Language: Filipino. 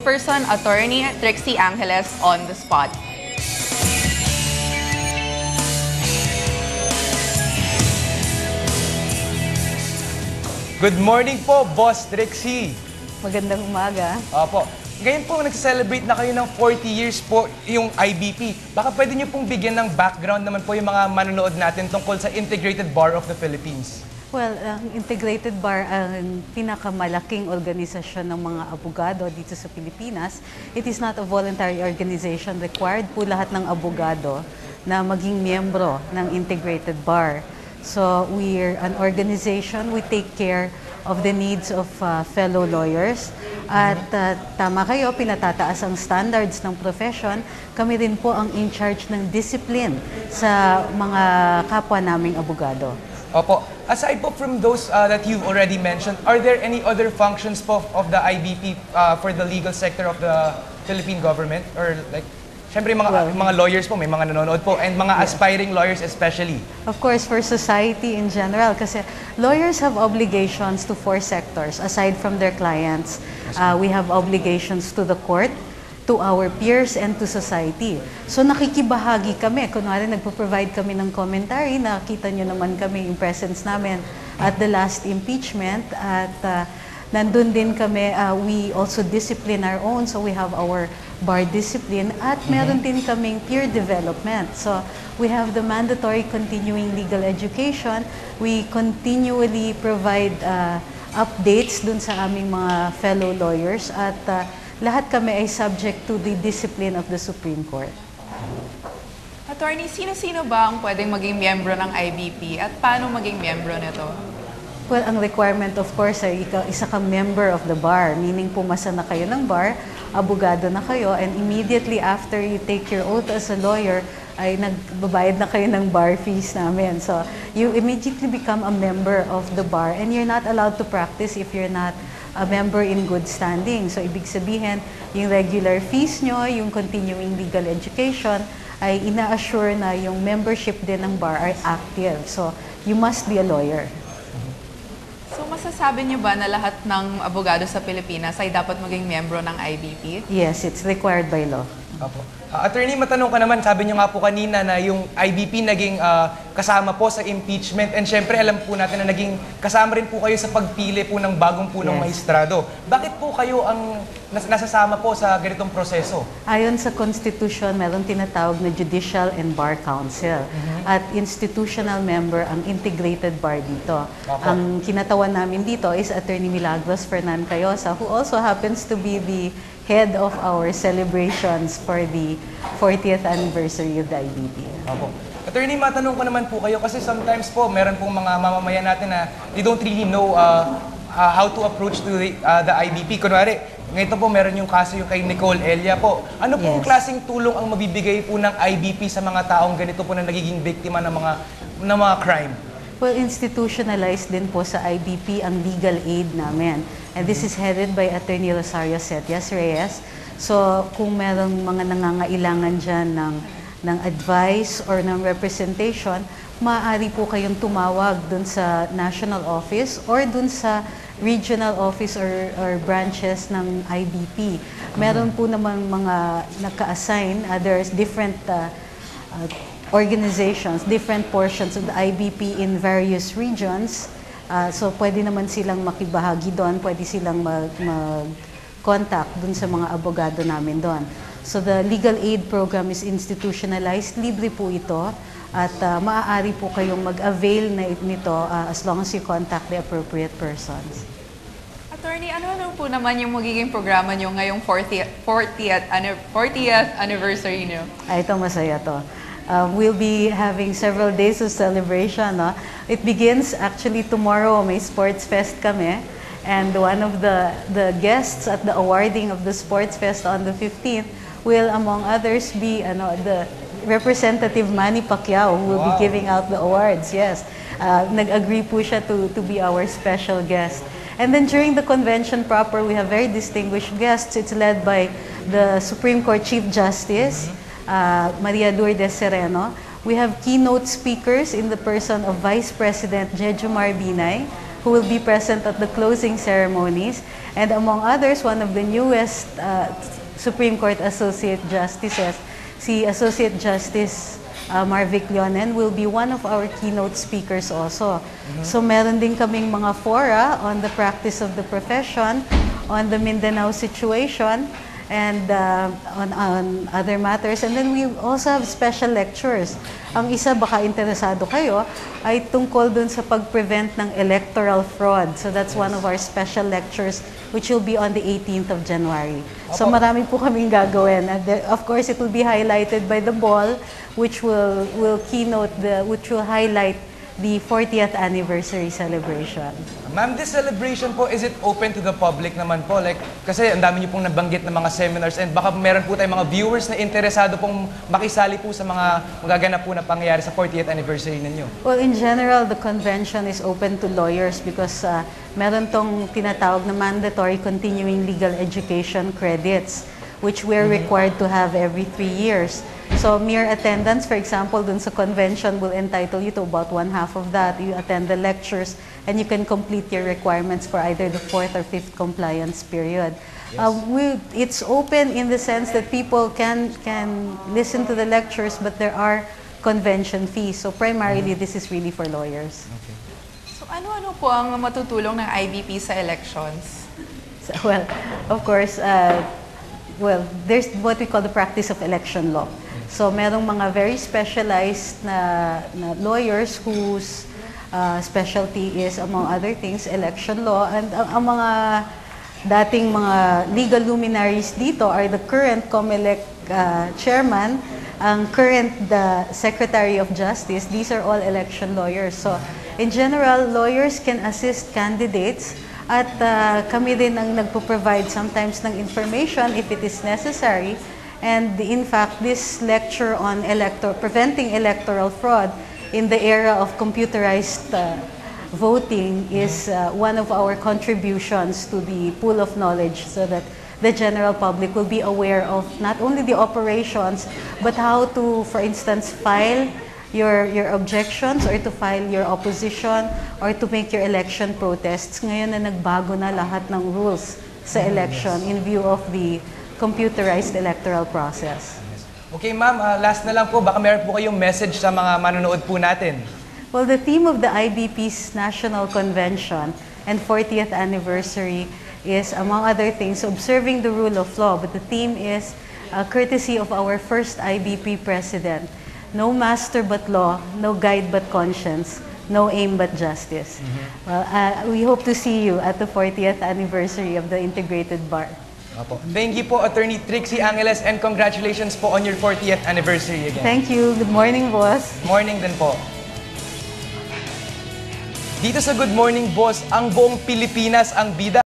spokesperson, Atty Trixie Cruz-Angeles, on the spot. Good morning po, Boss Trixie. Magandang umaga. Opo. Ngayon po, nagse-celebrate na kayo ng 40 years po yung IBP. Baka pwede niyo pong bigyan ng background naman po yung mga manonood natin tungkol sa Integrated Bar of the Philippines. Well, ang Integrated Bar ang pinakamalaking organisasyon ng mga abogado dito sa Pilipinas. It is not a voluntary organization. Required po lahat ng abogado na maging miyembro ng Integrated Bar. So we're an organization, we take care of the needs of fellow lawyers. At tama kayo, pinatataas ang standards ng profession. Kami rin po ang in charge ng discipline sa mga kapwa naming abogado. Opo. Aside po from those that you've already mentioned, are there any other functions po of the IBP for the legal sector of the Philippine government? Or like, siyempre mga lawyers po, may mga nanonood po, and mga aspiring lawyers especially. Of course, for society in general, kasi lawyers have obligations to 4 sectors. Aside from their clients, we have obligations to the court, to our peers, and to society. So nakikibahagi kami. Kunwari, nagpo-provide kami ng commentary, nakita nyo naman kami yung presence namin at the last impeachment, at nandun din kami, we also discipline our own, so we have our bar discipline, at meron din kaming peer development. So we have the mandatory continuing legal education. We continually provide updates dun sa aming mga fellow lawyers, at lahat kami ay subject to the discipline of the Supreme Court. Attorney, sino-sino ba ang pwedeng maging miyembro ng IBP at paano maging miyembro nito? Well, ang requirement of course ay isa kang member of the bar, meaning pumasa na kayo ng bar, abogado na kayo, and immediately after you take your oath as a lawyer, ay nagbabayad na kayo ng bar fees namin. So, you immediately become a member of the bar, and you're not allowed to practice if you're not a member in good standing. So, ibig sabihin, yung regular fees nyo, yung continuing legal education, ay ina-assure na yung membership din ng bar are active. So, you must be a lawyer. So, masasabi niyo ba na lahat ng abogado sa Pilipinas ay dapat maging miyembro ng IBP? Yes, it's required by law. Opo. Attorney, matanong ka naman, sabi niyo nga po kanina na yung IBP naging kasama po sa impeachment, and syempre alam po natin na naging kasama rin po kayo sa pagpili po ng bagong punong maestrado. Bakit po kayo ang nasasama po sa ganitong proseso? Ayon sa Constitution, meron tinatawag na Judicial and Bar Council. At institutional member ang Integrated Bar dito. Ang kinatawan namin dito is Attorney Milagros Fernand-Cayosa, who also happens to be the head of our celebrations for the 40th anniversary of the IBP. Opo. Attorney, matanong ko naman po kayo kasi sometimes po meron pong mga mamamayan natin na they don't really know how to approach to the IBP. Kunwari, ngayon po meron yung kaso yung kay Nicole Elia po. Ano pong klaseng tulong ang mabibigay po ng IBP sa mga taong ganito po na nagiging biktima ng mga crime? Well, institutionalized din po sa IBP ang legal aid namin. And this is headed by Attorney Rosario Setias Reyes. So, kung merong mga nangangailangan dyan ng advice or ng representation, maaari po kayong tumawag dun sa national office or dun sa regional office or branches ng IBP. Meron po naman mga naka-assign, there's different organizations, different portions of the IBP in various regions. So, pwede naman silang makibahagi doon, pwede silang mag-contact dun sa mga abogado namin doon. So, the legal aid program is institutionalized, libre po ito, at maaari po kayong mag-avail nito as long as you contact the appropriate persons. Attorney, ano po naman yung magiging programa nyo ngayong 40th anniversary nyo? Ito masaya to. We'll be having several days of celebration. No? It begins actually tomorrow. May sports fest kami. And one of the guests at the awarding of the sports fest on the 15th will, among others, be the Representative Manny Pacquiao, who will be giving out the awards. Yes, nag-agree po siya to be our special guest. And then during the convention proper, we have very distinguished guests. It's led by the Supreme Court Chief Justice, Maria Lourdes Sereno. We have keynote speakers in the person of Vice President Jejomar Binay, who will be present at the closing ceremonies. And among others, one of the newest Supreme Court Associate Justices, si Associate Justice Marvic Leonen, will be one of our keynote speakers also. So meron din kaming mga fora on the practice of the profession, on the Mindanao situation, and on other matters. And then we also have special lectures. Ang isa, baka interesado kayo, ay tungkol dun sa pag-prevent ng electoral fraud. So that's one of our special lectures which will be on the 18th of January. So marami po kaming gagawin. And of course, it will be highlighted by the ball, which will highlight the 40th anniversary celebration. Ma'am, this celebration po, is it open to the public naman po? Like, kasi ang dami niyo pong nabanggit na mga seminars and baka meron po tayong mga viewers na interesado pong makisali po sa mga magaganap po na pangyayari sa 40th anniversary ninyo. Well, in general, the convention is open to lawyers because meron tong tinatawag na mandatory continuing legal education credits, which we're required to have every 3 years. So mere attendance, for example, dun sa convention will entitle you to about 1/2 of that. You attend the lectures and you can complete your requirements for either the 4th or 5th compliance period. It's open in the sense that people can listen to the lectures, but there are convention fees. So primarily, this is really for lawyers. Okay. So ano-ano po ang matutulong ng IBP sa elections? So, well, of course, there's what we call the practice of election law. So merong mga very specialized na lawyers whose specialty is, among other things, election law. And ang mga dating mga legal luminaries dito are the current COMELEC chairman, ang current Secretary of Justice. These are all election lawyers. So in general, lawyers can assist candidates at kami din ang nagpo-provide sometimes ng information if it is necessary. And in fact, this lecture on preventing electoral fraud in the era of computerized voting is one of our contributions to the pool of knowledge so that the general public will be aware of not only the operations, but how to, for instance, file your objections or to file your opposition or to make your election protests. Ngayon na nagbago na lahat ng rules sa election in view of the computerized electoral process. Okay, ma'am, last na lang po, baka meron po kayong message sa mga manonood po natin. Well, the theme of the IBP's National Convention and 40th anniversary is, among other things, observing the rule of law. But the theme is courtesy of our first IBP president. No master but law, no guide but conscience, no aim but justice. Well, we hope to see you at the 40th anniversary of the Integrated Bar. Thank you po, Atty Trixie Cruz-Angeles, and congratulations po on your 40th anniversary again. Thank you. Good morning, boss. Morning din po. Dito sa Good Morning Boss, ang buong Pilipinas ang bida.